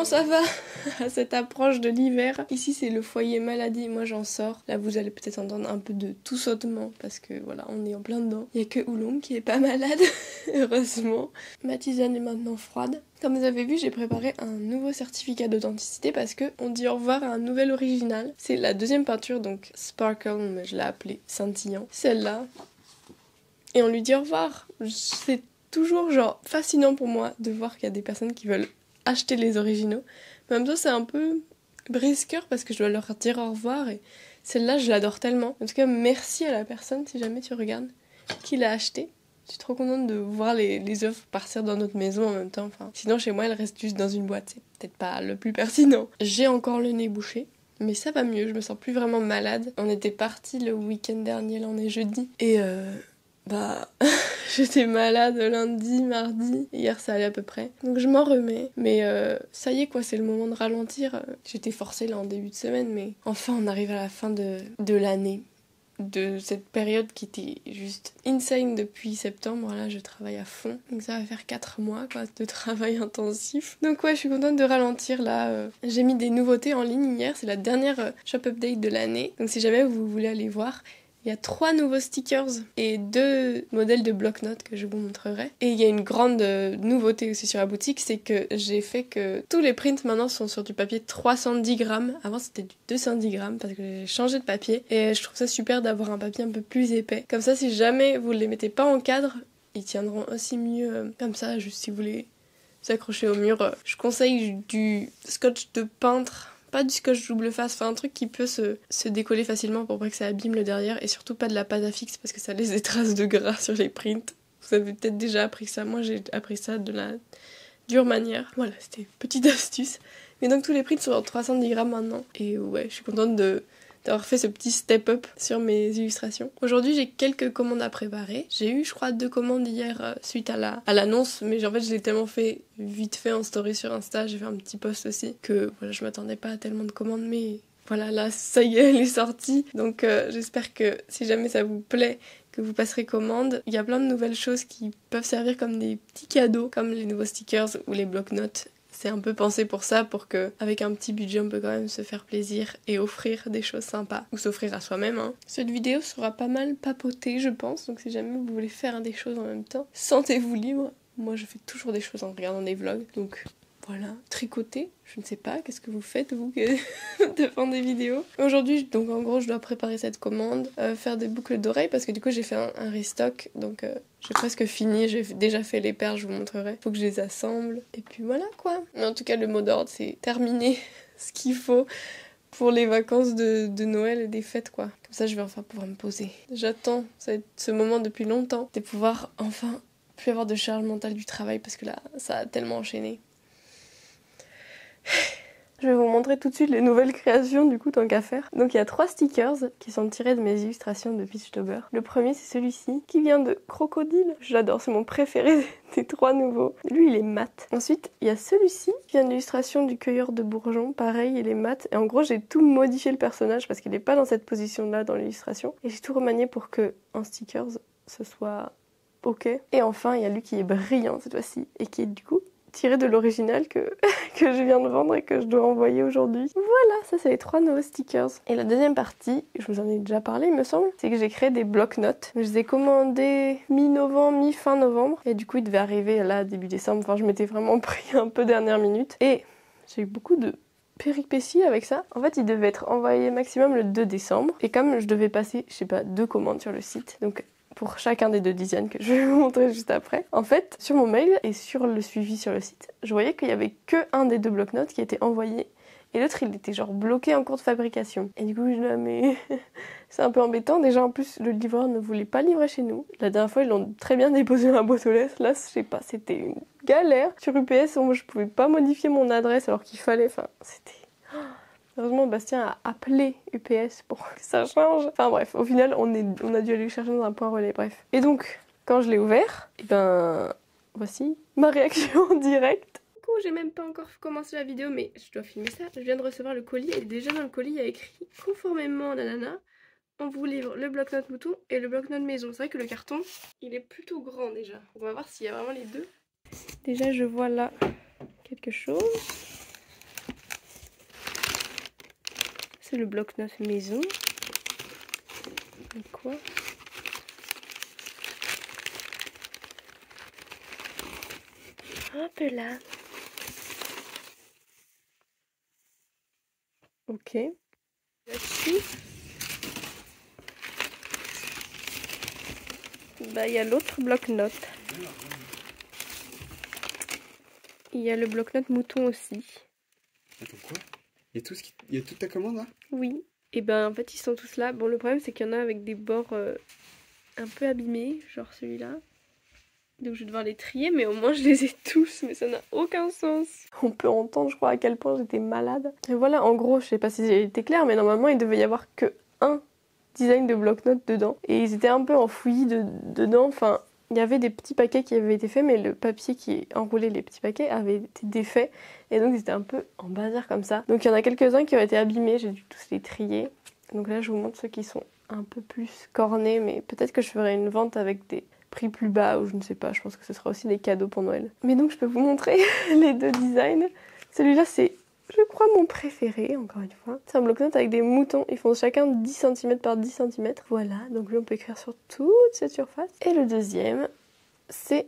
ça va à cette approche de l'hiver. Ici c'est le foyer maladie, moi j'en sors. Là vous allez peut-être entendre un peu de tout sautement parce que voilà, on est en plein dedans. Il y a que Oulong qui est pas malade, heureusement. Ma tisane est maintenant froide. Comme vous avez vu, j'ai préparé un nouveau certificat d'authenticité parce que on dit au revoir à un nouvel original. C'est la deuxième peinture, donc Sparkle, mais je l'ai appelée scintillant. Celle-là. Et on lui dit au revoir. C'est toujours genre fascinant pour moi de voir qu'il y a des personnes qui veulent acheter les originaux. Mais en même temps, c'est un peu brise-cœur parce que je dois leur dire au revoir et celle-là, je l'adore tellement. En tout cas, merci à la personne, si jamais tu regardes, qui l'a acheté. Je suis trop contente de voir les œuvres partir dans notre maison en même temps. Enfin, sinon, chez moi, elles restent juste dans une boîte. C'est peut-être pas le plus pertinent. J'ai encore le nez bouché. Mais ça va mieux, je me sens plus vraiment malade. On était partis le week-end dernier, là on est jeudi. Et j'étais malade lundi, mardi. Hier ça allait à peu près. Donc je m'en remets. Mais ça y est quoi, c'est le moment de ralentir. J'étais forcée là en début de semaine, mais enfin on arrive à la fin de l'année. De cette période qui était juste insane depuis septembre. Là je travaille à fond. Donc ça va faire 4 mois quoi, de travail intensif. Donc ouais, je suis contente de ralentir là. J'ai mis des nouveautés en ligne hier. C'est la dernière shop update de l'année. Donc si jamais vous voulez aller voir, il y a 3 nouveaux stickers et 2 modèles de bloc-notes que je vous montrerai. Et il y a une grande nouveauté aussi sur la boutique, c'est que j'ai fait que tous les prints maintenant sont sur du papier 310 grammes. Avant c'était du 210 grammes parce que j'ai changé de papier. Et je trouve ça super d'avoir un papier un peu plus épais. Comme ça, si jamais vous les mettez pas en cadre, ils tiendront aussi mieux comme ça, juste si vous les accrochez au mur. Je conseille du scotch de peintre. Pas du scotch double face, enfin un truc qui peut se décoller facilement pour pas que ça abîme le derrière et surtout pas de la pâte à fixe parce que ça laisse des traces de gras sur les prints. Vous avez peut-être déjà appris ça, moi j'ai appris ça de la dure manière. Voilà, c'était une petite astuce. Mais donc tous les prints sont en 310 grammes maintenant et ouais, je suis contente d'avoir fait ce petit step up sur mes illustrations. Aujourd'hui j'ai quelques commandes à préparer. J'ai eu je crois 2 commandes hier suite à l'annonce, mais en fait je l'ai tellement fait vite fait en story sur Insta, j'ai fait un petit post aussi, que voilà, je m'attendais pas à tellement de commandes, mais voilà, là ça y est, elle est sortie. Donc j'espère que si jamais ça vous plaît, que vous passerez commande. Il y a plein de nouvelles choses qui peuvent servir comme des petits cadeaux, comme les nouveaux stickers ou les bloc-notes. C'est un peu pensé pour ça, pour que avec un petit budget on peut quand même se faire plaisir et offrir des choses sympas, ou s'offrir à soi-même. Cette vidéo sera pas mal papotée je pense, donc si jamais vous voulez faire des choses en même temps, sentez-vous libre. Moi je fais toujours des choses en regardant des vlogs, donc voilà. Tricoter, je ne sais pas, qu'est-ce que vous faites vous devant des vidéos. Aujourd'hui donc en gros je dois préparer cette commande, faire des boucles d'oreilles parce que du coup j'ai fait un restock, donc j'ai presque fini, j'ai déjà fait les perles, je vous montrerai. Faut que je les assemble. Et puis voilà quoi. Mais en tout cas, le mot d'ordre, c'est terminer ce qu'il faut pour les vacances de Noël et des fêtes quoi. Comme ça, je vais enfin pouvoir me poser. J'attends ce moment depuis longtemps, de pouvoir enfin plus avoir de charge mentale du travail parce que là, ça a tellement enchaîné. Je vais vous montrer tout de suite les nouvelles créations du coup tant qu'à faire. Donc il y a 3 stickers qui sont tirés de mes illustrations de Peachtober. Le premier c'est celui-ci qui vient de Crocodile. J'adore, c'est mon préféré des 3 nouveaux. Lui il est mat. Ensuite il y a celui-ci qui vient d'illustration du cueilleur de bourgeons. Pareil il est mat. Et en gros j'ai tout modifié le personnage parce qu'il n'est pas dans cette position là dans l'illustration. Et j'ai tout remanié pour que en stickers ce soit ok. Et enfin il y a lui qui est brillant cette fois-ci et qui est du coup tiré de l'original que je viens de vendre et que je dois envoyer aujourd'hui. Voilà, ça c'est les 3 nouveaux stickers. Et la deuxième partie, je vous en ai déjà parlé il me semble, c'est que j'ai créé des bloc-notes. Je les ai commandés mi-novembre, mi-fin novembre. Et du coup ils devaient arriver là début décembre. Enfin je m'étais vraiment pris un peu dernière minute. Et j'ai eu beaucoup de péripéties avec ça. En fait ils devaient être envoyés maximum le 2 décembre. Et comme je devais passer, je sais pas, 2 commandes sur le site. Donc pour chacun des 2 designs que je vais vous montrer juste après. En fait, sur mon mail et sur le suivi sur le site, je voyais qu'il y avait que un des 2 bloc-notes qui était envoyé et l'autre il était genre bloqué en cours de fabrication. Et du coup je dis mais c'est un peu embêtant. Déjà en plus le livreur ne voulait pas livrer chez nous. La dernière fois ils l'ont très bien déposé dans la boîte aux lettres. Là je sais pas, c'était une galère. Sur UPS moi je pouvais pas modifier mon adresse alors qu'il fallait, enfin c'était... Heureusement, Bastien a appelé UPS pour que ça change. Enfin bref, au final, on a dû aller le chercher dans un point relais, bref. Et donc, quand je l'ai ouvert, et ben, voici ma réaction en direct. Du coup, j'ai même pas encore commencé la vidéo, mais je dois filmer ça. Je viens de recevoir le colis et déjà dans le colis, il y a écrit « Conformément nanana, on vous livre le bloc-notes mouton et le bloc-notes maison ». C'est vrai que le carton, il est plutôt grand déjà. On va voir s'il y a vraiment les deux. Déjà, je vois là quelque chose. C'est le bloc-notes maison. Et quoi? Hop là. Ok. Là-dessus. Bah, il y a l'autre bloc-notes. Il y a le bloc-notes mouton aussi. Attends, quoi? Il y a toute ta commande là? Oui. Et ben en fait ils sont tous là. Bon, le problème c'est qu'il y en a avec des bords un peu abîmés, genre celui-là. Donc je vais devoir les trier, mais au moins je les ai tous, mais ça n'a aucun sens. On peut entendre, je crois, à quel point j'étais malade. Et voilà, en gros, je sais pas si j'ai été claire, mais normalement il devait y avoir que un design de bloc-notes dedans. Et ils étaient un peu enfouis dedans, enfin... Il y avait des petits paquets qui avaient été faits, mais le papier qui enroulait les petits paquets avait été défait. Et donc, c'était un peu en bazar comme ça. Donc, il y en a quelques-uns qui ont été abîmés. J'ai dû tous les trier. Donc là, je vous montre ceux qui sont un peu plus cornés. Mais peut-être que je ferai une vente avec des prix plus bas ou je ne sais pas. Je pense que ce sera aussi des cadeaux pour Noël. Mais donc, je peux vous montrer les deux designs. Celui-là, c'est... je crois mon préféré, encore une fois. C'est un bloc-notes avec des moutons. Ils font chacun 10 cm par 10 cm. Voilà, donc lui on peut écrire sur toute cette surface. Et le deuxième, c'est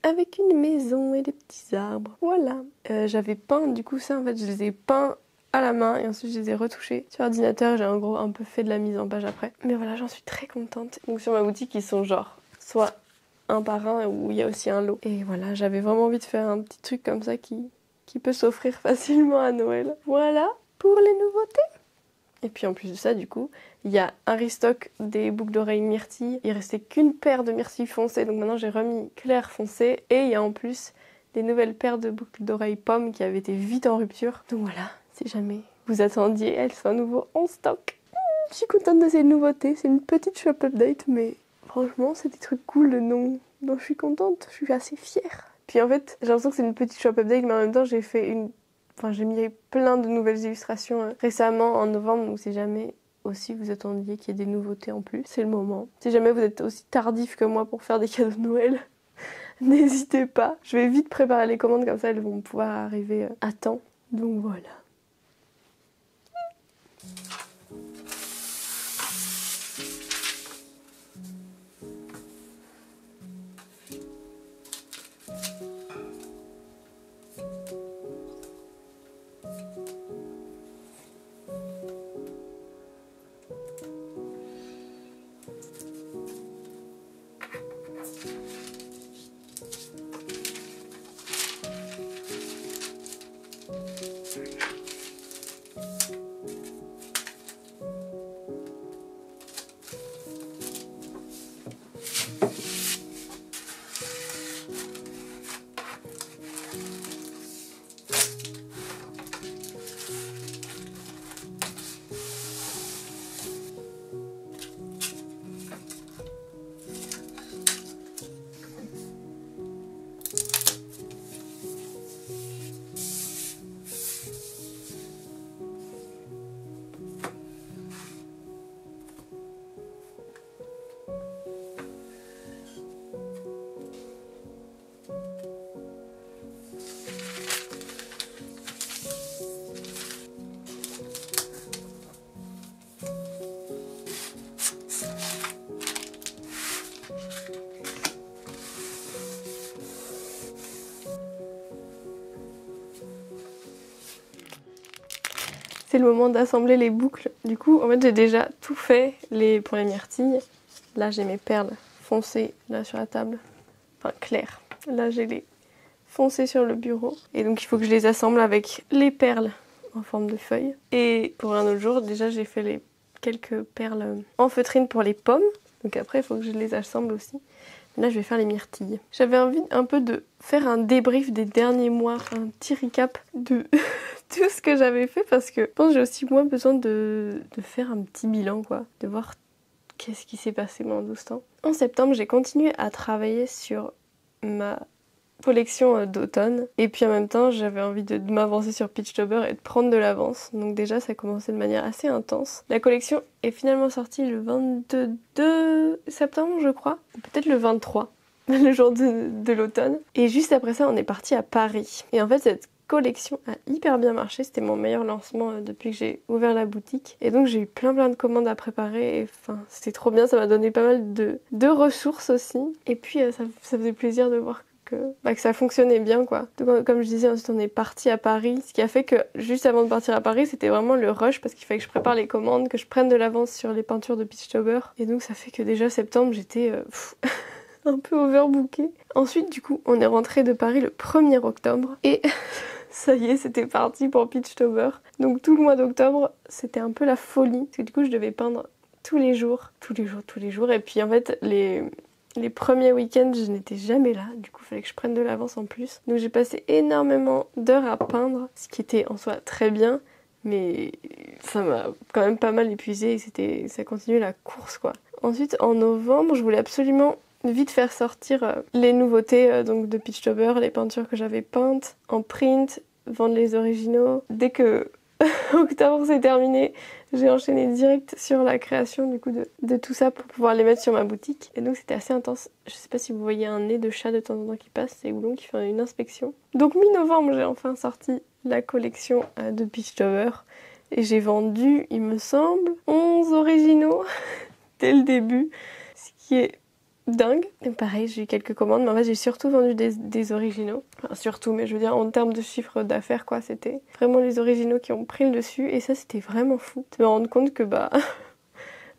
avec une maison et des petits arbres. Voilà. J'avais peint, du coup ça en fait, je les ai peints à la main et ensuite je les ai retouchés sur ordinateur. J'ai en gros un peu fait de la mise en page après. Mais voilà, j'en suis très contente. Donc sur ma boutique, ils sont genre soit un par un ou il y a aussi un lot. Et voilà, j'avais vraiment envie de faire un petit truc comme ça qui peut s'offrir facilement à Noël. Voilà pour les nouveautés. Et puis en plus de ça, du coup, il y a un restock des boucles d'oreilles myrtille. Il restait qu'une paire de myrtille foncée, donc maintenant j'ai remis clair foncé. Et il y a en plus des nouvelles paires de boucles d'oreilles pommes qui avaient été vite en rupture. Donc voilà, si jamais vous attendiez, elles sont à nouveau en stock. Je suis contente de ces nouveautés. C'est une petite shop update, mais franchement, c'est des trucs cool dont je suis contente. Je suis assez fière. Puis en fait, j'ai l'impression que c'est une petite shop update, mais en même temps, j'ai mis plein de nouvelles illustrations récemment en novembre, donc si jamais aussi vous attendiez qu'il y ait des nouveautés en plus, c'est le moment. Si jamais vous êtes aussi tardif que moi pour faire des cadeaux de Noël, n'hésitez pas. Je vais vite préparer les commandes, comme ça elles vont pouvoir arriver à temps. Donc voilà. C'est le moment d'assembler les boucles. Du coup, en fait, j'ai déjà tout fait pour les myrtilles. Là, j'ai mes perles foncées là sur la table. Enfin, claires. Là, j'ai les foncées sur le bureau. Et donc, il faut que je les assemble avec les perles en forme de feuilles. Et pour un autre jour, déjà, j'ai fait quelques perles en feutrine pour les pommes. Donc après, il faut que je les assemble aussi. Là, je vais faire les myrtilles. J'avais envie un peu de faire un débrief des derniers mois, un petit recap de tout ce que j'avais fait parce que je pense que j'ai aussi moi besoin de faire un petit bilan, quoi. De voir qu'est-ce qui s'est passé pendant 12 ans. En septembre, j'ai continué à travailler sur ma collection d'automne. Et puis en même temps, j'avais envie de m'avancer sur Peachtober et de prendre de l'avance. Donc déjà, ça a commencé de manière assez intense. La collection est finalement sortie le 22 septembre, je crois. Ou peut-être le 23, le jour de l'automne. Et juste après ça, on est parti à Paris. Et en fait, cette collection a hyper bien marché. C'était mon meilleur lancement depuis que j'ai ouvert la boutique. Et donc j'ai eu plein de commandes à préparer. Et enfin, c'était trop bien. Ça m'a donné pas mal de ressources aussi. Et puis ça faisait plaisir de voir que ça fonctionnait bien quoi. Donc, comme je disais, ensuite on est parti à Paris. Ce qui a fait que juste avant de partir à Paris, c'était vraiment le rush parce qu'il fallait que je prépare les commandes, que je prenne de l'avance sur les peintures de Peachtober. Et donc ça fait que déjà septembre, j'étais un peu overbookée. Ensuite, du coup, on est rentré de Paris le 1er octobre et ça y est, c'était parti pour Peachtober. Donc tout le mois d'octobre, c'était un peu la folie. Parce que du coup, je devais peindre tous les jours. Et puis en fait, les premiers week-ends, je n'étais jamais là. Du coup, il fallait que je prenne de l'avance en plus. Donc j'ai passé énormément d'heures à peindre, ce qui était en soi très bien. Mais ça m'a quand même pas mal épuisée et ça continuait la course quoi. Ensuite, en novembre, je voulais absolument vite faire sortir les nouveautés donc de Peachtober, les peintures que j'avais peintes en print, vendre les originaux. Dès que octobre s'est terminé, j'ai enchaîné direct sur la création du coup de tout ça pour pouvoir les mettre sur ma boutique. Et donc c'était assez intense. Je sais pas si vous voyez un nez de chat de temps en temps qui passe, c'est Oulon qui fait une inspection. Donc mi-novembre, j'ai enfin sorti la collection de Peachtober et j'ai vendu, il me semble, 11 originaux dès le début, ce qui est dingue. Et pareil, j'ai eu quelques commandes, mais en fait j'ai surtout vendu des originaux. Enfin surtout, mais je veux dire en termes de chiffre d'affaires quoi, c'était vraiment les originaux qui ont pris le dessus et ça c'était vraiment fou. De me rendre compte que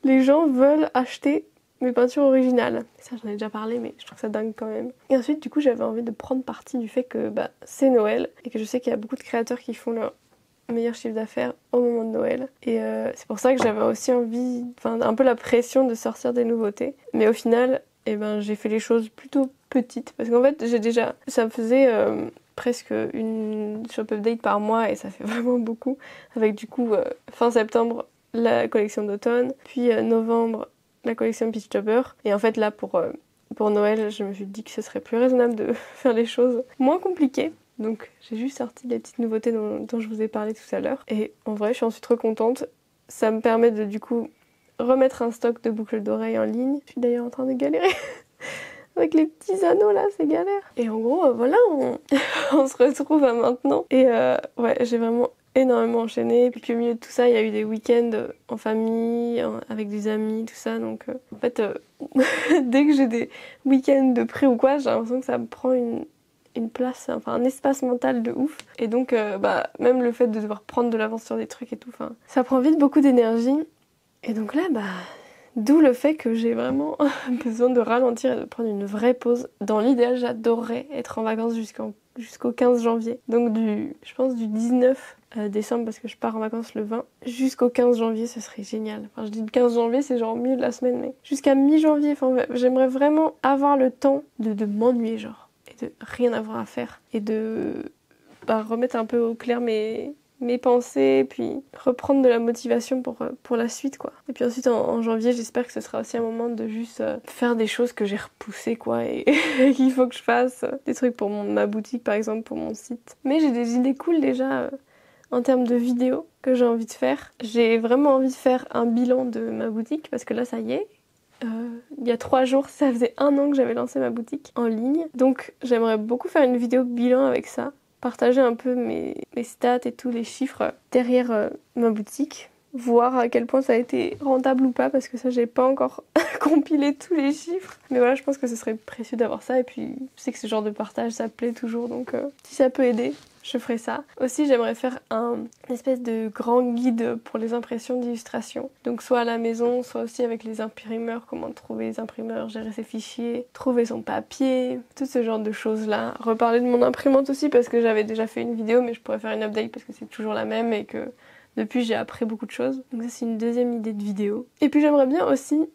les gens veulent acheter mes peintures originales. Ça j'en ai déjà parlé mais je trouve ça dingue quand même. Et ensuite du coup j'avais envie de prendre parti du fait que c'est Noël et que je sais qu'il y a beaucoup de créateurs qui font leur meilleur chiffre d'affaires au moment de Noël. Et c'est pour ça que j'avais aussi envie, un peu la pression de sortir des nouveautés. Mais au final, j'ai fait les choses plutôt petites. Parce qu'en fait, ça me faisait presque une shop update par mois et ça fait vraiment beaucoup. Avec du coup, fin septembre, la collection d'automne. Puis novembre, la collection Peachtober. Et en fait, là, pour Noël, je me suis dit que ce serait plus raisonnable de faire les choses moins compliquées. Donc j'ai juste sorti les petites nouveautés dont je vous ai parlé tout à l'heure. Et en vrai, je suis ensuite trop contente. Ça me permet de du coup remettre un stock de boucles d'oreilles en ligne. Je suis d'ailleurs en train de galérer avec les petits anneaux là, c'est galère. Et en gros, voilà, on se retrouve à maintenant. Et ouais, j'ai vraiment énormément enchaîné. Et puis au milieu de tout ça, il y a eu des week-ends en famille, avec des amis, tout ça. Donc en fait, dès que j'ai des week-ends de près ou quoi, j'ai l'impression que ça me prend une place, un espace mental de ouf. Et donc, même le fait de devoir prendre de l'avance sur des trucs et tout, ça prend vite beaucoup d'énergie. Et donc là, d'où le fait que j'ai vraiment besoin de ralentir et de prendre une vraie pause. Dans l'idéal, j'adorerais être en vacances jusqu'au 15 janvier. Donc je pense du 19 décembre, parce que je pars en vacances le 20, jusqu'au 15 janvier, ce serait génial. Enfin, je dis le 15 janvier, c'est genre au milieu de la semaine, mais jusqu'à mi-janvier, j'aimerais vraiment avoir le temps de m'ennuyer, genre. De rien avoir à faire et de remettre un peu au clair mes pensées, puis reprendre de la motivation pour la suite quoi. Et puis ensuite en janvier, j'espère que ce sera aussi un moment de juste faire des choses que j'ai repoussées quoi et qu'il faut que je fasse, des trucs pour ma boutique par exemple, pour mon site. Mais j'ai des idées cool déjà en termes de vidéos que j'ai envie de faire. J'ai vraiment envie de faire un bilan de ma boutique parce que là ça y est. Il y a 3 jours, ça faisait 1 an que j'avais lancé ma boutique en ligne. Donc j'aimerais beaucoup faire une vidéo bilan avec ça. Partager un peu mes stats et tous les chiffres derrière ma boutique. Voir à quel point ça a été rentable ou pas, parce que ça j'ai pas encore compilé tous les chiffres. Mais voilà, je pense que ce serait précieux d'avoir ça. Et puis je sais que ce genre de partage ça plaît toujours, donc si ça peut aider, je ferai ça. Aussi, j'aimerais faire une espèce de grand guide pour les impressions d'illustration. Donc soit à la maison, soit aussi avec les imprimeurs, comment trouver les imprimeurs, gérer ses fichiers, trouver son papier, tout ce genre de choses-là. Reparler de mon imprimante aussi, parce que j'avais déjà fait une vidéo, mais je pourrais faire une update parce que c'est toujours la même et que depuis j'ai appris beaucoup de choses. Donc ça c'est une deuxième idée de vidéo. Et puis j'aimerais bien aussi,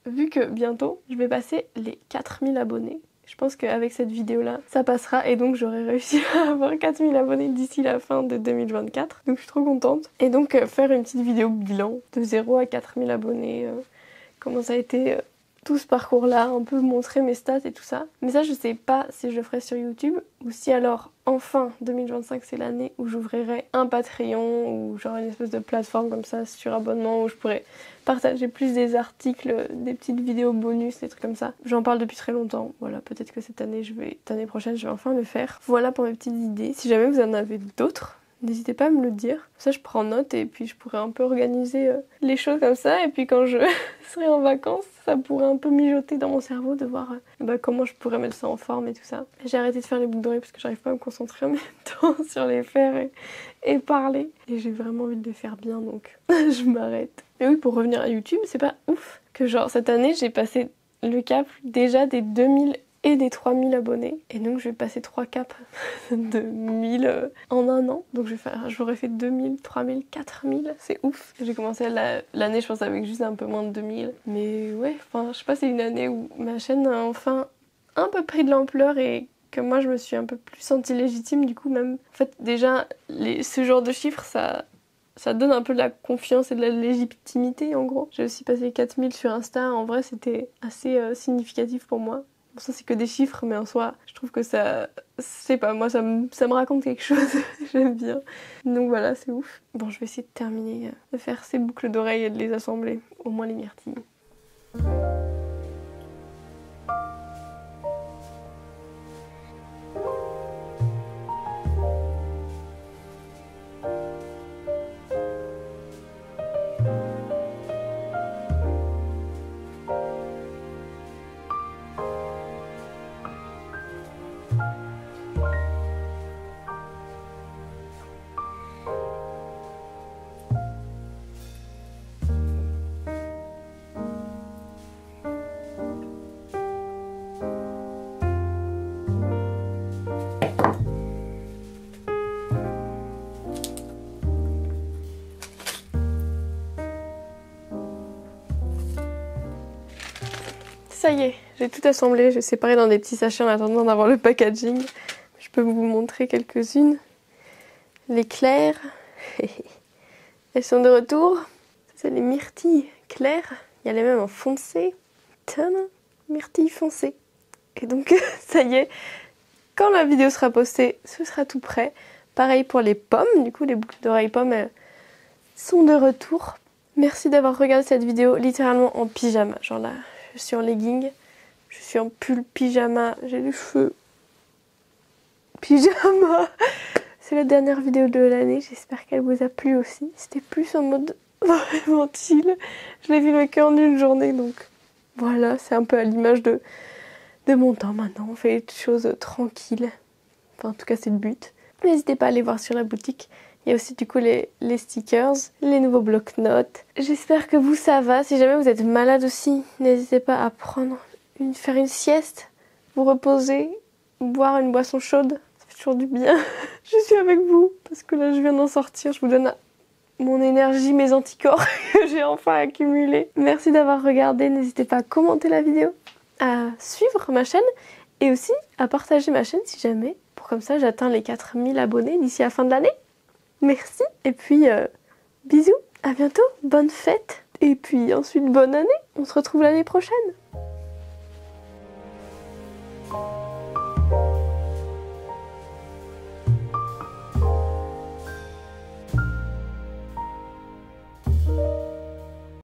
vu que bientôt je vais passer les 4000 abonnés, je pense qu'avec cette vidéo-là, ça passera et donc j'aurai réussi à avoir 4000 abonnés d'ici la fin de 2024. Donc je suis trop contente. Et donc faire une petite vidéo bilan de 0 à 4000 abonnés, comment ça a été tout ce parcours-là, un peu montrer mes stats et tout ça. Mais ça, je sais pas si je le ferai sur YouTube ou si alors, enfin, 2025, c'est l'année où j'ouvrirai un Patreon ou genre une espèce de plateforme comme ça sur abonnement où je pourrais partager plus des articles, des petites vidéos bonus, des trucs comme ça. J'en parle depuis très longtemps. Voilà, peut-être que cette année prochaine, je vais enfin le faire. Voilà pour mes petites idées. Si jamais vous en avez d'autres, n'hésitez pas à me le dire. Ça, je prends note et puis je pourrais un peu organiser les choses comme ça. Et puis quand je serai en vacances, ça pourrait un peu mijoter dans mon cerveau de voir comment je pourrais mettre ça en forme et tout ça. J'ai arrêté de faire les boucles d'oreilles parce que j'arrive pas à me concentrer en même temps sur les faire et parler. Et j'ai vraiment envie de les faire bien, donc je m'arrête. Mais oui, pour revenir à YouTube, c'est pas ouf que genre cette année, j'ai passé le cap déjà des 2000 et des 3000 abonnés. Et donc je vais passer 3 caps de 1000 en un an. Donc j'aurais fait 2000, 3000, 4000. C'est ouf. J'ai commencé l'année, je pense, avec juste un peu moins de 2000. Mais ouais, enfin, je sais pas, c'est une année où ma chaîne a enfin un peu pris de l'ampleur et que moi je me suis un peu plus sentie légitime. Du coup, même, en fait, déjà, ce genre de chiffres, ça donne un peu de la confiance et de la légitimité, en gros. J'ai aussi passé 4000 sur Insta. En vrai, c'était assez significatif pour moi. Bon, ça c'est que des chiffres, mais en soi, je trouve que ça, c'est pas moi, ça me raconte quelque chose. J'aime bien. Donc voilà, c'est ouf. Bon, je vais essayer de terminer, de faire ces boucles d'oreilles et de les assembler, au moins les myrtilles. Ça y est, j'ai tout assemblé, j'ai séparé dans des petits sachets en attendant d'avoir le packaging. Je peux vous montrer quelques-unes. Les claires, elles sont de retour. C'est les myrtilles claires, il y a les mêmes en foncé. Tain, myrtilles foncées. Et donc ça y est, quand la vidéo sera postée, ce sera tout prêt. Pareil pour les pommes, du coup les boucles d'oreilles pommes elles sont de retour. Merci d'avoir regardé cette vidéo littéralement en pyjama, genre là. Je suis en legging, je suis en pull pyjama, j'ai les cheveux pyjama. C'est la dernière vidéo de l'année, j'espère qu'elle vous a plu aussi. C'était plus en mode vraiment chill. Je l'ai filmé qu'en une journée, donc voilà, c'est un peu à l'image de mon temps maintenant. On fait des choses tranquilles. Enfin, en tout cas, c'est le but. N'hésitez pas à aller voir sur la boutique. Il y a aussi du coup les stickers, les nouveaux bloc-notes. J'espère que vous ça va. Si jamais vous êtes malade aussi, n'hésitez pas à faire une sieste, vous reposer, boire une boisson chaude. Ça fait toujours du bien. Je suis avec vous parce que là je viens d'en sortir. Je vous donne mon énergie, mes anticorps que j'ai enfin accumulés. Merci d'avoir regardé. N'hésitez pas à commenter la vidéo, à suivre ma chaîne et aussi à partager ma chaîne si jamais. Pour comme ça j'atteins les 4000 abonnés d'ici la fin de l'année. Merci, et puis bisous, à bientôt, bonne fête, et puis ensuite bonne année, on se retrouve l'année prochaine.